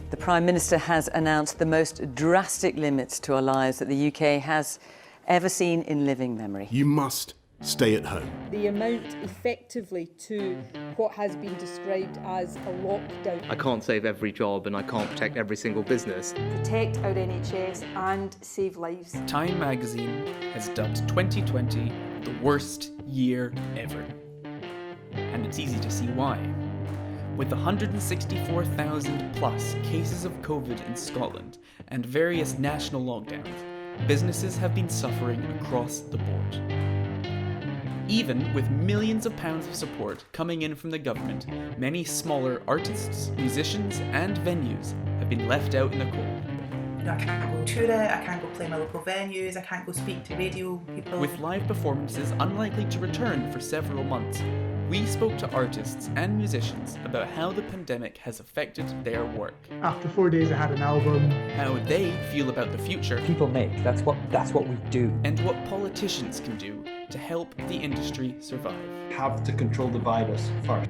The Prime Minister has announced the most drastic limits to our lives that the UK has ever seen in living memory. You must stay at home. The amount effectively to what has been described as a lockdown. I can't save every job and I can't protect every single business. Protect our NHS and save lives. Time magazine has dubbed 2020 the worst year ever. And it's easy to see why. With 164,000 plus cases of COVID in Scotland and various national lockdowns, businesses have been suffering across the board. Even with millions of pounds of support coming in from the government, many smaller artists, musicians and venues have been left out in the cold. I can't go tour it, I can't go play my local venues, I can't go speak to radio people. With live performances unlikely to return for several months, we spoke to artists and musicians about how the pandemic has affected their work. After 4 days I had an album. How they feel about the future. People make, that's what we do. And what politicians can do to help the industry survive. Have to control the virus first.